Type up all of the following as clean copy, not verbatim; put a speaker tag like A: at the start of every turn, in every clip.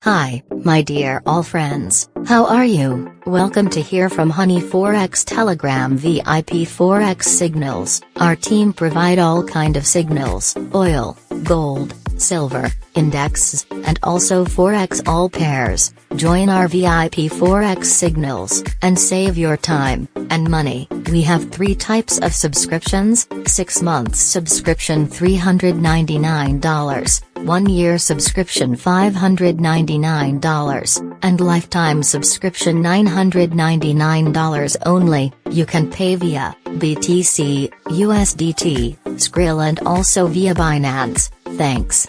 A: Hi, my dear all friends, how are you? Welcome to Hear from Honey Forex Telegram VIP Forex signals. Our team provide all kind of signals, oil, gold, silver, indexes, and also Forex all pairs. Join our VIP Forex signals, and save your time and money. We have 3 types of subscriptions: 6 months subscription $399, 1 year subscription $599, and lifetime subscription $999 only. You can pay via BTC, USDT, Skrill and also via Binance. Thanks.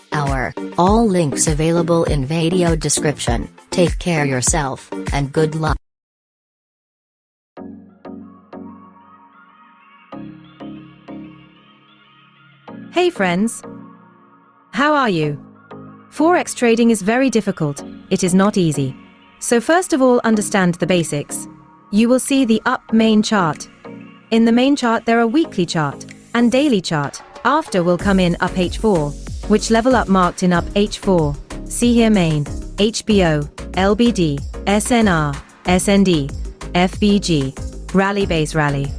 A: All links available in video description. Take care yourself, and good luck.
B: Hey friends! How are you? Forex trading is very difficult, it is not easy. So first of all, understand the basics. You will see the up main chart. In the main chart there are weekly chart and daily chart. After will come in up H4, which level up marked in up H4. See here main, HBO, LBD, SNR, SND, FBG, rally base rally,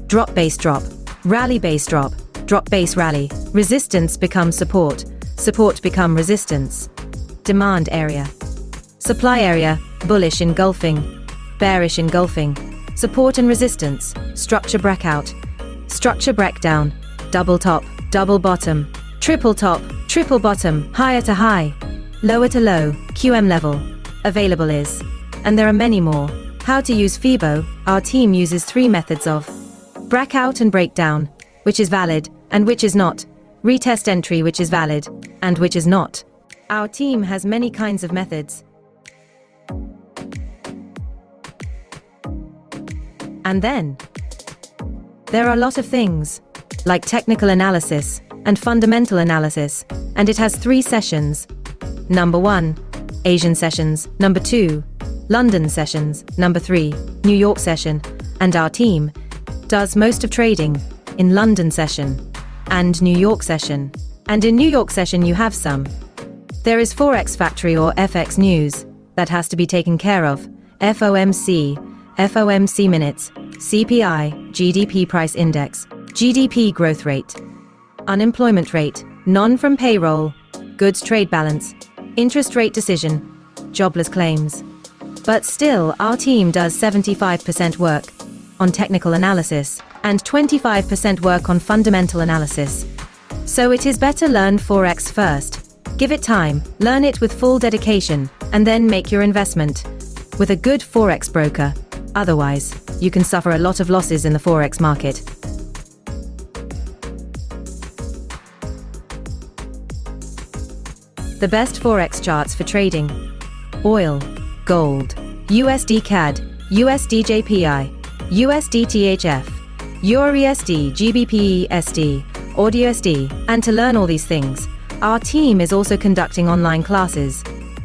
B: drop base drop, rally base drop, drop base rally, resistance become support, support become resistance. Demand area, supply area, bullish engulfing, bearish engulfing, support and resistance, structure breakout, structure breakdown, double top, double bottom, triple top, triple bottom, higher to high, lower to low, QM level, available is. And there are many more. How to use FIBO. Our team uses 3 methods of breakout and breakdown, which is valid, and which is not, retest entry which is valid, and which is not. Our team has many kinds of methods. And then, there are a lot of things, like technical analysis, and fundamental analysis, and it has 3 sessions. Number 1, Asian sessions, number 2, London sessions, number 3, New York session, and our team does most of trading in London session and New York session. And in New York session you have some. There is Forex Factory or FX News, that has to be taken care of, FOMC, FOMC minutes, CPI, GDP price index, GDP growth rate, unemployment rate, non-from payroll, goods trade balance, interest rate decision, jobless claims. But still, our team does 75% work on technical analysis and 25% work on fundamental analysis. So it is better learn Forex first. Give it time, learn it with full dedication, and then make your investment with a good Forex broker. Otherwise, you can suffer a lot of losses in the Forex market. The best Forex charts for trading: oil, gold, USD CAD, USD JPI, USD THF, EURUSD GBP SD, AUDUSD. And to learn all these things, our team is also conducting online classes.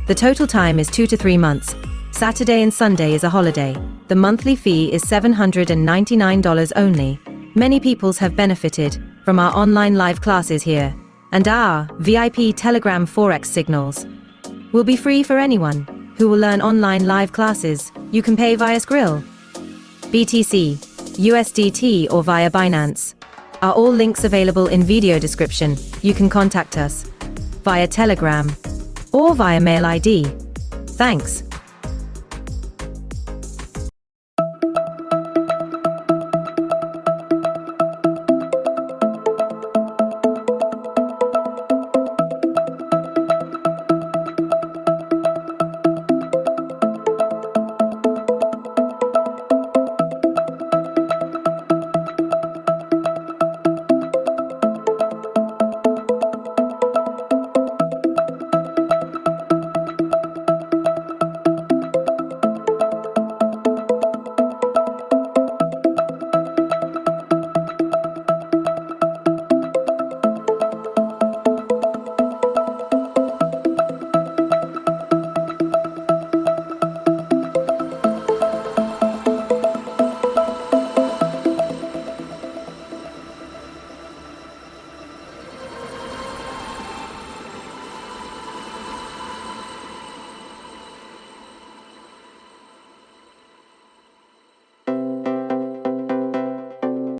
B: The total time is 2 to 3 months. Saturday and Sunday is a holiday. The monthly fee is $799 only. Many peoples have benefited from our online live classes here. And our VIP Telegram Forex signals will be free for anyone who will learn online live classes. You can pay via Skrill, BTC, USDT or via Binance. Are all links available in video description. You can contact us via Telegram or via mail ID. Thanks.